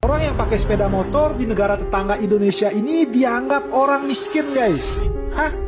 Orang yang pakai sepeda motor di negara tetangga Indonesia ini dianggap orang miskin, guys. Hah?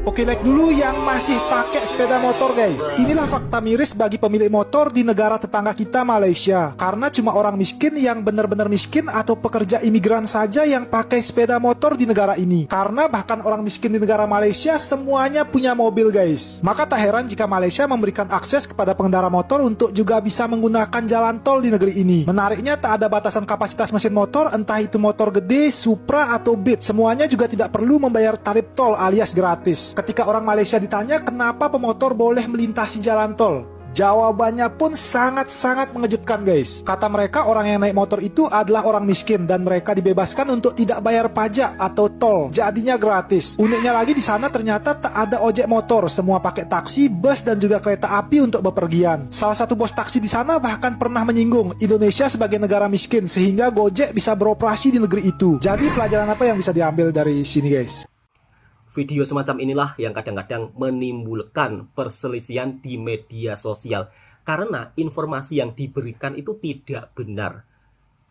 Oke, like dulu yang masih pakai sepeda motor, guys. Inilah fakta miris bagi pemilik motor di negara tetangga kita, Malaysia. Karena cuma orang miskin yang benar-benar miskin atau pekerja imigran saja yang pakai sepeda motor di negara ini. Karena bahkan orang miskin di negara Malaysia semuanya punya mobil, guys. Maka tak heran jika Malaysia memberikan akses kepada pengendara motor untuk juga bisa menggunakan jalan tol di negeri ini. Menariknya tak ada batasan kapasitas mesin motor, entah itu motor gede, Supra atau Beat. Semuanya juga tidak perlu membayar tarif tol alias gratis. Ketika orang Malaysia ditanya kenapa pemotor boleh melintasi jalan tol, jawabannya pun sangat-sangat mengejutkan, guys. Kata mereka orang yang naik motor itu adalah orang miskin dan mereka dibebaskan untuk tidak bayar pajak atau tol, jadinya gratis. Uniknya lagi di sana ternyata tak ada ojek motor, semua pakai taksi, bus dan juga kereta api untuk bepergian. Salah satu bos taksi di sana bahkan pernah menyinggung Indonesia sebagai negara miskin sehingga Gojek bisa beroperasi di negeri itu. Jadi pelajaran apa yang bisa diambil dari sini, guys? Video semacam inilah yang kadang-kadang menimbulkan perselisihan di media sosial karena informasi yang diberikan itu tidak benar.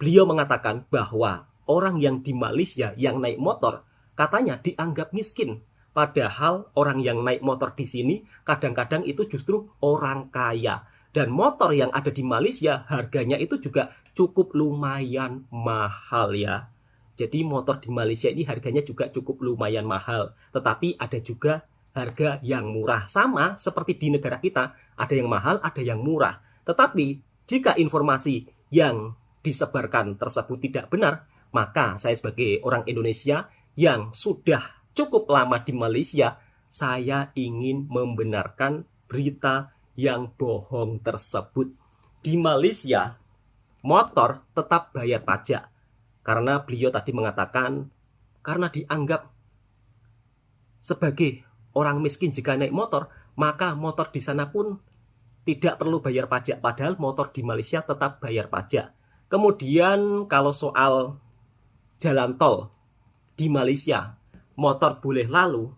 Beliau mengatakan bahwa orang yang di Malaysia yang naik motor katanya dianggap miskin, padahal orang yang naik motor di sini kadang-kadang itu justru orang kaya. Dan motor yang ada di Malaysia harganya itu juga cukup lumayan mahal ya. Jadi motor di Malaysia ini harganya juga cukup lumayan mahal. Tetapi ada juga harga yang murah. Sama seperti di negara kita, ada yang mahal, ada yang murah. Tetapi jika informasi yang disebarkan tersebut tidak benar, maka saya sebagai orang Indonesia yang sudah cukup lama di Malaysia, saya ingin membenarkan berita yang bohong tersebut. Di Malaysia, motor tetap bayar pajak. Karena beliau tadi mengatakan, karena dianggap sebagai orang miskin jika naik motor, maka motor di sana pun tidak perlu bayar pajak. Padahal motor di Malaysia tetap bayar pajak. Kemudian kalau soal jalan tol di Malaysia, motor boleh lalu,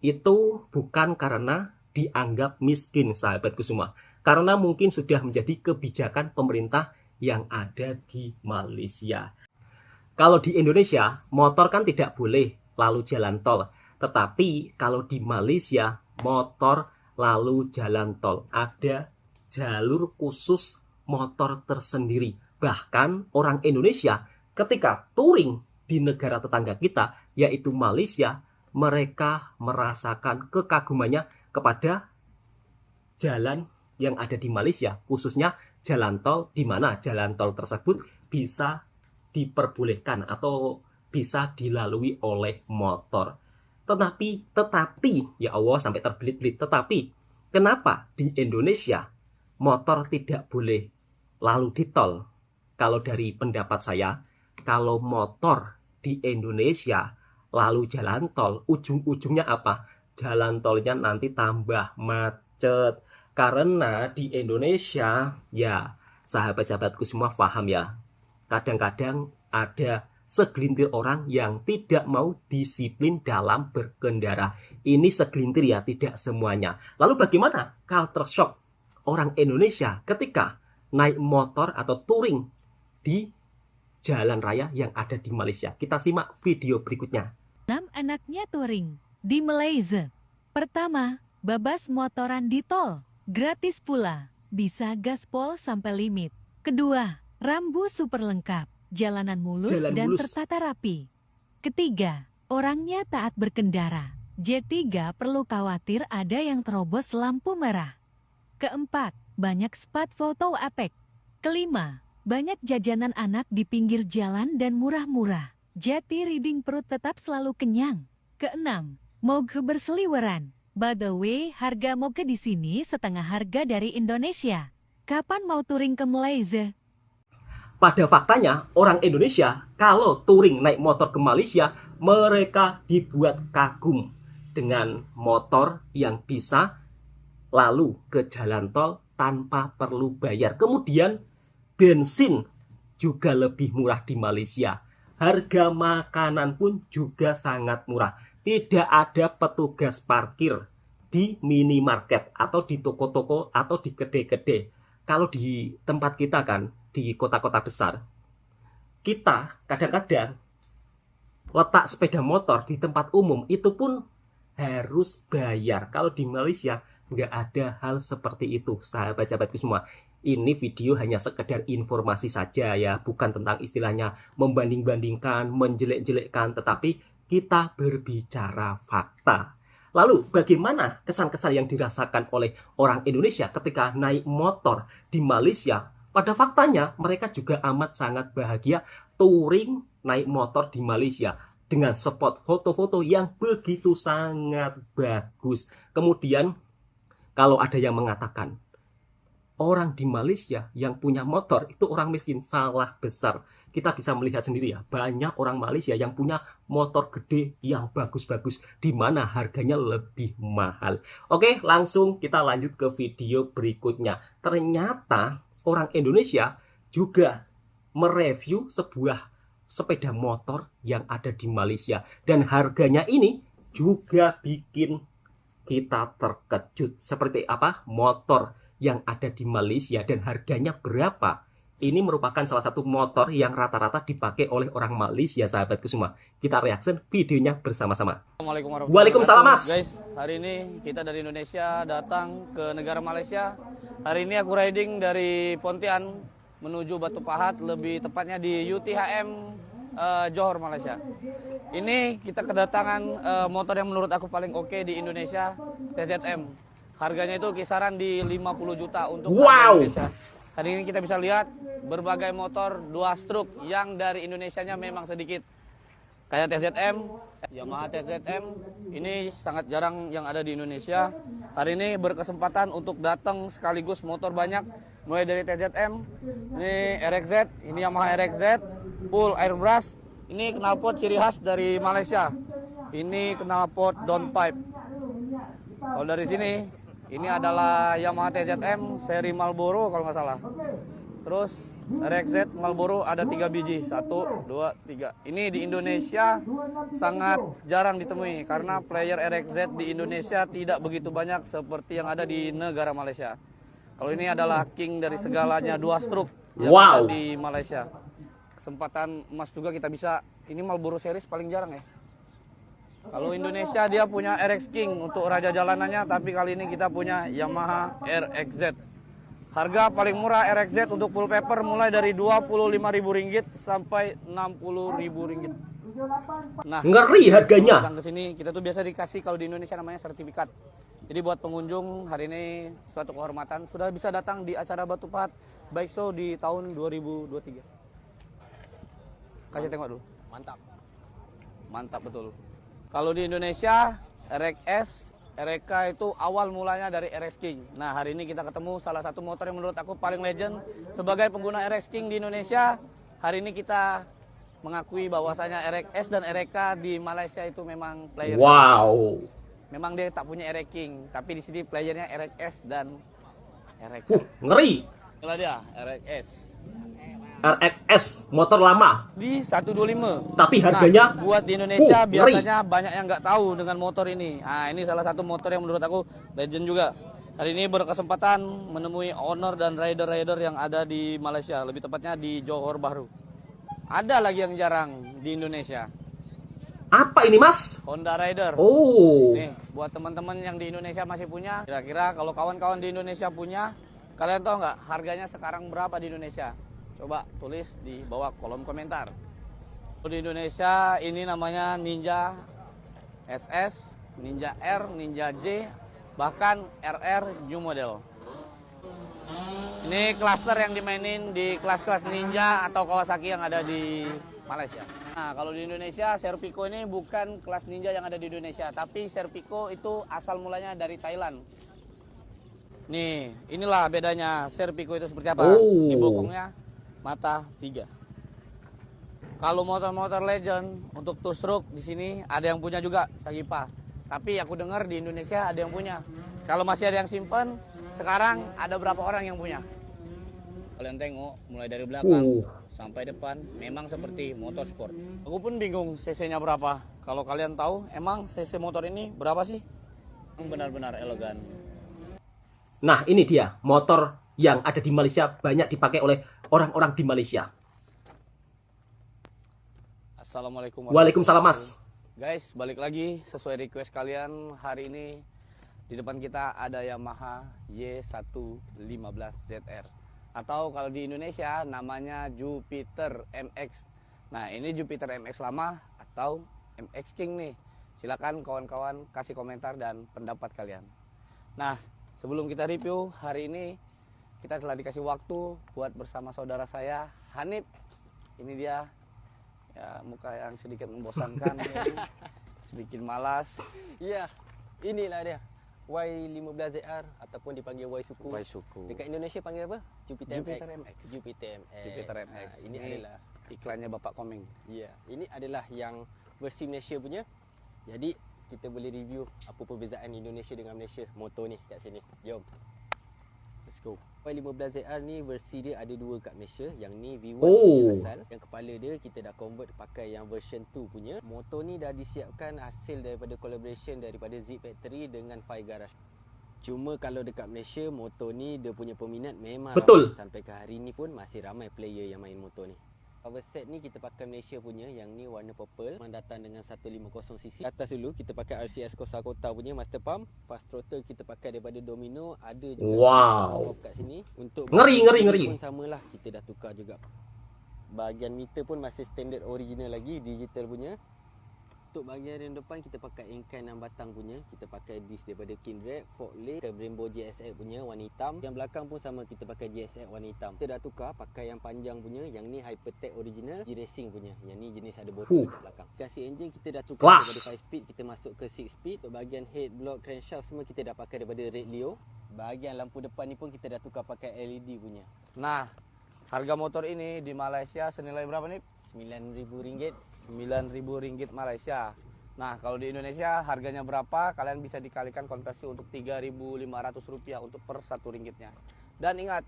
itu bukan karena dianggap miskin, sahabatku semua. Karena mungkin sudah menjadi kebijakan pemerintah yang ada di Malaysia. Kalau di Indonesia, motor kan tidak boleh lalu jalan tol. Tetapi kalau di Malaysia, motor lalu jalan tol. Ada jalur khusus motor tersendiri. Bahkan orang Indonesia ketika touring di negara tetangga kita, yaitu Malaysia, mereka merasakan kekagumannya kepada jalan yang ada di Malaysia, khususnya jalan tol, di mana jalan tol tersebut bisa diperbolehkan atau bisa dilalui oleh motor. Tetapi, ya Allah sampai terbelit-belit, tetapi kenapa di Indonesia motor tidak boleh lalu di tol? Kalau dari pendapat saya, kalau motor di Indonesia lalu jalan tol, ujung-ujungnya apa? Jalan tolnya nanti tambah macet. Karena di Indonesia, ya sahabat-sahabatku semua paham ya, kadang-kadang ada segelintir orang yang tidak mau disiplin dalam berkendara. Ini segelintir ya, tidak semuanya. Lalu bagaimana culture shock orang Indonesia ketika naik motor atau touring di jalan raya yang ada di Malaysia? Kita simak video berikutnya. 6 anaknya touring di Malaysia. Pertama, babas motoran di tol. Gratis pula, bisa gaspol sampai limit. Kedua, rambu super lengkap, jalanan mulus dan tertata rapi. Ketiga, orangnya taat berkendara. J3 perlu khawatir ada yang terobos lampu merah. Keempat, banyak spot foto apek. Kelima, banyak jajanan anak di pinggir jalan dan murah-murah. Jati reading perut tetap selalu kenyang. Keenam, moge berseliweran. By the way, harga moge di sini setengah harga dari Indonesia. Kapan mau touring ke Malaysia? Pada faktanya, orang Indonesia kalau touring naik motor ke Malaysia, mereka dibuat kagum dengan motor yang bisa lalu ke jalan tol tanpa perlu bayar. Kemudian bensin juga lebih murah di Malaysia. Harga makanan pun juga sangat murah. Tidak ada petugas parkir di minimarket atau di toko-toko atau di kedai-kedai. Kalau di tempat kita kan, di kota-kota besar, kita kadang-kadang letak sepeda motor di tempat umum itu pun harus bayar. Kalau di Malaysia nggak ada hal seperti itu, sahabat-sahabatku semua. Ini video hanya sekedar informasi saja ya, bukan tentang istilahnya membanding-bandingkan, menjelek-jelekkan, tetapi kita berbicara fakta. Lalu bagaimana kesan-kesan yang dirasakan oleh orang Indonesia ketika naik motor di Malaysia? Pada faktanya mereka juga amat sangat bahagia touring naik motor di Malaysia dengan spot foto-foto yang begitu sangat bagus. Kemudian kalau ada yang mengatakan orang di Malaysia yang punya motor itu orang miskin, salah besar. Kita bisa melihat sendiri ya, banyak orang Malaysia yang punya motor gede yang bagus-bagus, di mana harganya lebih mahal. Oke, langsung kita lanjut ke video berikutnya. Ternyata orang Indonesia juga mereview sebuah sepeda motor yang ada di Malaysia. Dan harganya ini juga bikin kita terkejut. Seperti apa motor yang ada di Malaysia dan harganya berapa? Ini merupakan salah satu motor yang rata-rata dipakai oleh orang Malaysia, sahabatku semua. Kita reaction videonya bersama-sama. Assalamualaikum warahmatullahi Waalaikumsalam, Mas. Guys, hari ini kita dari Indonesia datang ke negara Malaysia. Hari ini aku riding dari Pontian menuju Batu Pahat, lebih tepatnya di UTHM Johor, Malaysia. Ini kita kedatangan motor yang menurut aku paling oke di Indonesia, TZM. Harganya itu kisaran di 50 juta untuk Indonesia. Hari ini kita bisa lihat berbagai motor 2 stroke yang dari Indonesianya memang sedikit. Kayak TZM, Yamaha TZM, ini sangat jarang yang ada di Indonesia. Hari ini berkesempatan untuk datang sekaligus motor banyak, mulai dari TZM, ini RXZ, ini Yamaha RXZ, full airbrush. Ini knalpot ciri khas dari Malaysia. Ini knalpot downpipe. Kalau dari sini, ini adalah Yamaha TZM seri Marlboro kalau nggak salah. Terus RXZ Marlboro ada 3 biji, 1, 2, 3. Ini di Indonesia sangat jarang ditemui karena player RXZ di Indonesia tidak begitu banyak seperti yang ada di negara Malaysia. Kalau ini adalah king dari segalanya, 2 stroke yang ada di Malaysia. Kesempatan emas juga kita bisa, ini Marlboro series paling jarang ya. Kalau Indonesia dia punya RX King untuk raja jalanannya, tapi kali ini kita punya Yamaha RXZ. Harga paling murah RXZ untuk full paper mulai dari Rp25.000 sampai Rp60.000. Nah, ngeri harganya. Datang ke sini kita tuh biasa dikasih kalau di Indonesia namanya sertifikat. Jadi buat pengunjung hari ini suatu kehormatan sudah bisa datang di acara Batu Pahat Bike Show di tahun 2023. Kasih tengok dulu. Mantap. Mantap betul. Kalau di Indonesia, RXS, RK itu awal mulanya dari RX King. Nah, hari ini kita ketemu salah satu motor yang menurut aku paling legend. Sebagai pengguna RX King di Indonesia, hari ini kita mengakui bahwasanya RXS dan RK di Malaysia itu memang player. Wow. Memang dia tak punya RX King, tapi di sini playernya RXS dan RK. Ngeri. Itulah dia, RXS. RXS motor lama Di 125. tapi harganya buat di Indonesia ngeri. biasanya banyak yang nggak tahu dengan motor ini. Nah, ini salah satu motor yang menurut aku legend juga. Hari ini berkesempatan menemui owner dan rider-rider yang ada di Malaysia, lebih tepatnya di Johor Bahru. Ada lagi yang jarang di Indonesia. Apa ini, Mas? Honda Rider. Oh. Nih, buat teman-teman yang di Indonesia masih punya, kira-kira kalau kawan-kawan di Indonesia punya, kalian tahu nggak harganya sekarang berapa di Indonesia? Coba tulis di bawah kolom komentar. Di Indonesia ini namanya Ninja SS, Ninja R, Ninja J, bahkan RR New Model. Ini cluster yang dimainin di kelas-kelas Ninja atau Kawasaki yang ada di Malaysia. Nah, kalau di Indonesia, Serpico ini bukan kelas Ninja yang ada di Indonesia, tapi Serpico itu asal mulanya dari Thailand. Nih, inilah bedanya Serpico itu seperti apa. Oh. Di bokongnya mata 3. Kalau motor-motor legend untuk two stroke di sini ada yang punya juga Sagipa. Tapi aku dengar di Indonesia ada yang punya. Kalau masih ada yang simpen, sekarang ada berapa orang yang punya? Kalian tengok mulai dari belakang sampai depan memang seperti motor sport. Aku pun bingung cc-nya berapa. Kalau kalian tahu, emang cc motor ini berapa sih? Benar-benar elegan. Nah, ini dia motor yang ada di Malaysia banyak dipakai oleh orang-orang di Malaysia. Assalamualaikum Waalaikumsalam, Mas. Guys, balik lagi sesuai request kalian. Hari ini di depan kita ada Yamaha Y115ZR, atau kalau di Indonesia namanya Jupiter MX. Nah, ini Jupiter MX lama atau MX King nih. Silakan kawan-kawan kasih komentar dan pendapat kalian. Nah, sebelum kita review, hari ini kita telah dikasih waktu buat bersama saudara saya Hanif. Ini dia, ya, muka yang sedikit membosankan, sedikit malas. Ya, inilah dia Y15ZR ataupun dipanggil Y suku. Y suku. Dekat Indonesia panggil apa? Jupiter MX. Jupiter MX. Jupiter MX. Ini adalah iklannya Bapak Komeng. ya, ini adalah yang versi Malaysia punya. Jadi kita boleh review apa perbezaan Indonesia dengan Malaysia motor ni kat sini. Jom. Let's go. Y15ZR ni versi dia ada dua kat Malaysia. Yang ni V1 punya asal. Yang kepala dia kita dah convert pakai yang version 2 punya. Motor ni dah disiapkan hasil daripada collaboration daripada Z Factory dengan Fire Garage. Cuma kalau dekat Malaysia motor ni dia punya peminat memang Betul. ramai. Sampai ke hari ni pun masih ramai player yang main motor ni. Power set ni kita pakai Malaysia punya, yang ni warna purple, datang dengan 150cc. Atas dulu kita pakai RCS Corsa Kota punya master pump. Fast throttle kita pakai daripada Domino, ada juga Wow. kat sini. Untuk Ngeri. pun samalah, kita dah tukar juga. Bahagian meter pun masih standard original lagi, digital punya. Untuk bahagian rem depan kita pakai Inkai 6 batang punya. Kita pakai disc daripada Kindred, Forklift, Brembo GSX punya warna hitam. Yang belakang pun sama, kita pakai GSX warna hitam. Kita dah tukar pakai yang panjang punya. Yang ni Hypertech original, G-Racing punya. Yang ni jenis ada botol kat belakang. Chassis engine kita dah tukar Kelas. daripada 5 speed kita masuk ke 6 speed. Untuk bahagian head, block, crankshaft semua kita dah pakai daripada Red Leo. Bahagian lampu depan ni pun kita dah tukar pakai LED punya. Nah, harga motor ini di Malaysia senilai berapa nih? RM9,000. RM9.000 Malaysia. Nah, kalau di Indonesia harganya berapa? Kalian bisa dikalikan konversi untuk Rp3.500 untuk per RM1-nya. Dan ingat,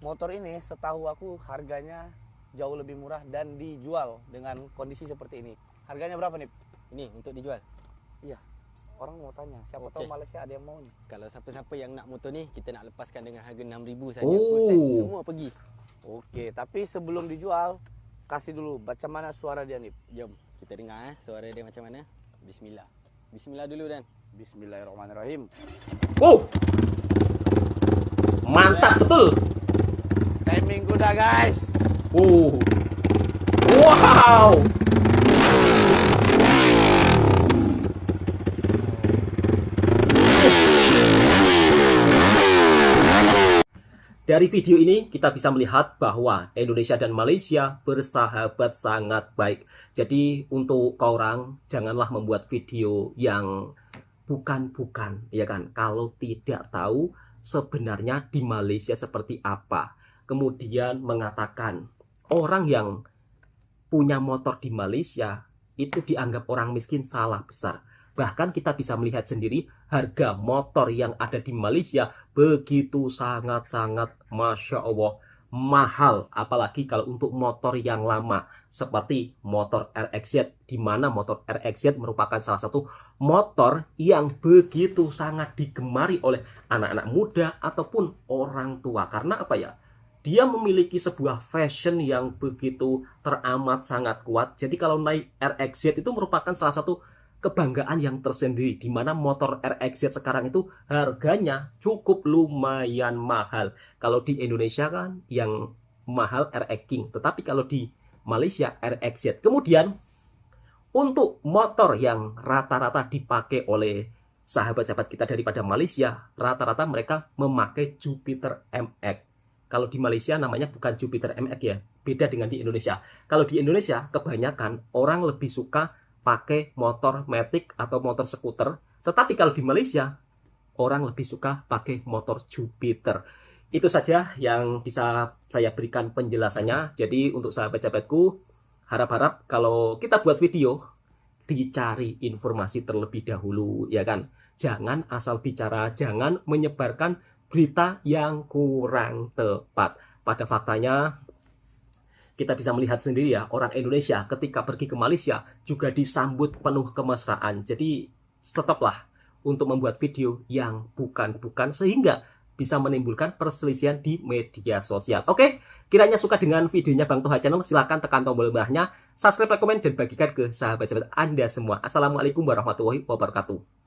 motor ini setahu aku harganya jauh lebih murah dan dijual dengan kondisi seperti ini. Harganya berapa nih? Ini untuk dijual. Iya. Orang mau tanya, siapa Okey. tahu Malaysia ada yang mau nih. Kalau siapa-siapa yang nak motor ni, kita nak lepaskan dengan harga RM6,000 saja. Oh. Full set, semua pergi. Oke, tapi sebelum dijual, kasih dulu macam mana suara dia nih. Jom kita dengar suara dia macam mana. Bismillah. Bismillah dulu Dan. Bismillahirrahmanirrahim. Mantap betul. Timing kuda, guys. Wow. Dari video ini kita bisa melihat bahwa Indonesia dan Malaysia bersahabat sangat baik. Jadi untuk kau orang janganlah membuat video yang bukan-bukan, ya kan? Kalau tidak tahu sebenarnya di Malaysia seperti apa. Kemudian mengatakan orang yang punya motor di Malaysia itu dianggap orang miskin, salah besar. Bahkan kita bisa melihat sendiri harga motor yang ada di Malaysia begitu sangat-sangat Masya Allah mahal. Apalagi kalau untuk motor yang lama seperti motor RXZ, di mana motor RXZ merupakan salah satu motor yang begitu sangat digemari oleh anak-anak muda ataupun orang tua. Karena apa ya? Dia memiliki sebuah fashion yang begitu teramat sangat kuat. Jadi kalau naik RXZ itu merupakan salah satu kebanggaan yang tersendiri, di mana motor RXZ sekarang itu harganya cukup lumayan mahal. Kalau di Indonesia kan yang mahal RX King, tetapi kalau di Malaysia RXZ. Kemudian untuk motor yang rata-rata dipakai oleh sahabat-sahabat kita daripada Malaysia, rata-rata mereka memakai Jupiter MX. Kalau di Malaysia namanya bukan Jupiter MX ya, beda dengan di Indonesia. Kalau di Indonesia kebanyakan orang lebih suka pakai motor Matic atau motor skuter. Tetapi kalau di Malaysia, orang lebih suka pakai motor Jupiter. Itu saja yang bisa saya berikan penjelasannya. Jadi untuk sahabat-sahabatku, harap-harap kalau kita buat video, dicari informasi terlebih dahulu, ya kan? Jangan asal bicara, jangan menyebarkan berita yang kurang tepat. Pada faktanya, kita bisa melihat sendiri ya, orang Indonesia ketika pergi ke Malaysia juga disambut penuh kemesraan. Jadi stoplah untuk membuat video yang bukan-bukan sehingga bisa menimbulkan perselisihan di media sosial. Oke, kiranya suka dengan videonya Bang Toha Channel, silahkan tekan tombol merahnya, subscribe, like, komen, dan bagikan ke sahabat-sahabat Anda semua. Assalamualaikum warahmatullahi wabarakatuh.